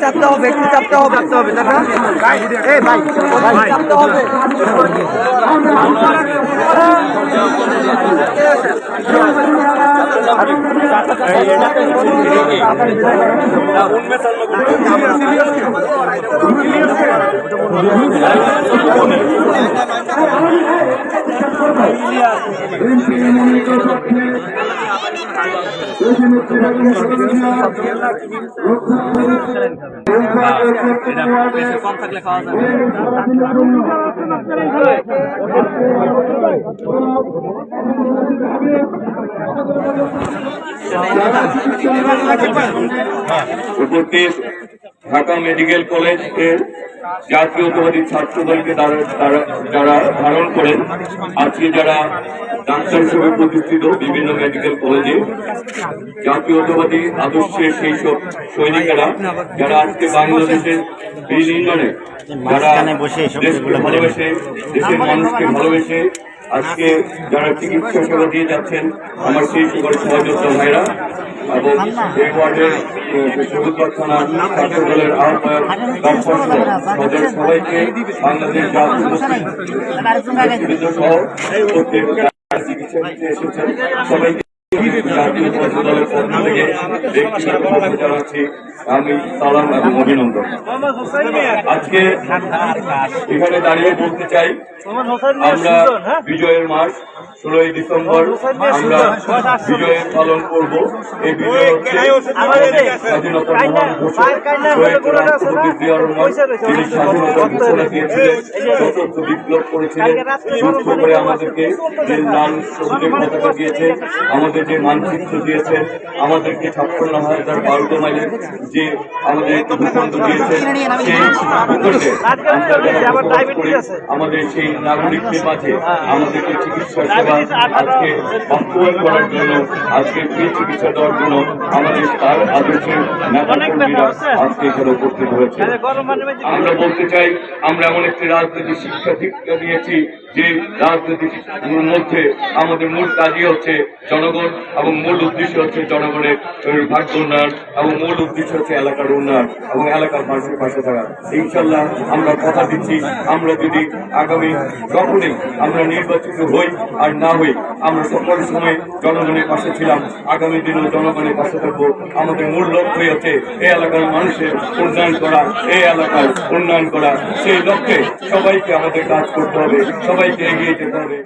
চাপতে হবে, একটু চাপতে হবে, দাদা। এই ভাই ভাই চাপতে হবে। কম থাকলে খাওয়া যাবে। ঢাকা মেডিকেল কলেজের জাতীয়তাবাদী ছাত্র দলকে যারা ধারণ করেন, আজকে যারা ডাক্তার হিসেবে প্রতিষ্ঠিত বিভিন্ন মেডিকেল কলেজে জাতীয়তাবাদী আদর্শের সেই সব সৈনিকেরা যারা আজকে বাংলাদেশের বিনির্মাণে যারা দেশকে ভালোবেসে, দেশের মানুষকে ভালোবেসে আজকে যারা চিকিৎসা সেবা দিয়ে যাচ্ছেন, আমার সেই সকল সহযোদ্ধা ভাইরা এবং এই ওয়ার্ডের শহীদবাগ থানার ছাত্র দলের আহ্বায়ক তাদের সবাইকে বাংলাদেশ জাতীয় সহ প্রত্যেক চিকিৎসা নিতে এসেছেন সবাইকে জাতীয় দলের পক্ষ থেকে ব্যক্তিগতভাবে জানাচ্ছি আমি সালাম এবং অভিনন্দন। আজকে এখানে দাঁড়িয়ে বলতে চাই, আমরা বিজয়ের মাস 16ই ডিসেম্বর আমরা বিজয় পালন করব। এই বিজয় হচ্ছে স্বাধীনতার মহান ঘোষক শহীদ রাষ্ট্রপতি জিয়া রহমান, যিনি স্বাধীনতার ঘোষণা দিয়েছিলেন, সশস্ত্র বিপ্লব করেছিলেন, যুদ্ধ করে আমাদেরকে যে লাল সবুজের পতাকা দিয়েছে, আমাদের যে মানচিত্র দিয়েছেন, আমাদেরকে 56,012 মাইলের যে আমাদের ভূখণ্ড দিয়েছেন, সেই ভূখণ্ডে আমাদের সেই নাগরিকদের মাঝে আমাদেরকে চিকিৎসা সেবা আজকে বাস্তবায়ন করার জন্য, আজকে ফ্রি চিকিৎসা দেওয়ার জন্য আমাদের তার আদর্শের নেতাকর্মীরা আজকে এখানে উপস্থিত হয়েছে। আমরা বলতে চাই, আমরা এমন একটি রাজনৈতিক শিক্ষা দীক্ষা নিয়েছি যে রাজনৈতিক মধ্যে আমাদের মূল কাজই হচ্ছে জনগণ এবং মূল উদ্দেশ্য হচ্ছে জনগণের ভাগ্য উন্নয়ন এবং মূল উদ্দেশ্য হচ্ছে এলাকার উন্নয়ন এবং এলাকার মানুষের পাশে থাকা। ইনশাল্লাহ আমরা কথা দিচ্ছি, আমরা যদি আগামী যখনই আমরা নির্বাচিত হই আর না হই, আমরা সকল সময় জনগণের পাশে ছিলাম, আগামী দিনেও জনগণের পাশে থাকবো। আমাদের মূল লক্ষ্যই হচ্ছে এই এলাকার মানুষের উন্নয়ন করা, এই এলাকার উন্নয়ন করা। সেই লক্ষ্যে সবাইকে আমাদের কাজ করতে হবে, সবাইকে এগিয়ে যেতে হবে।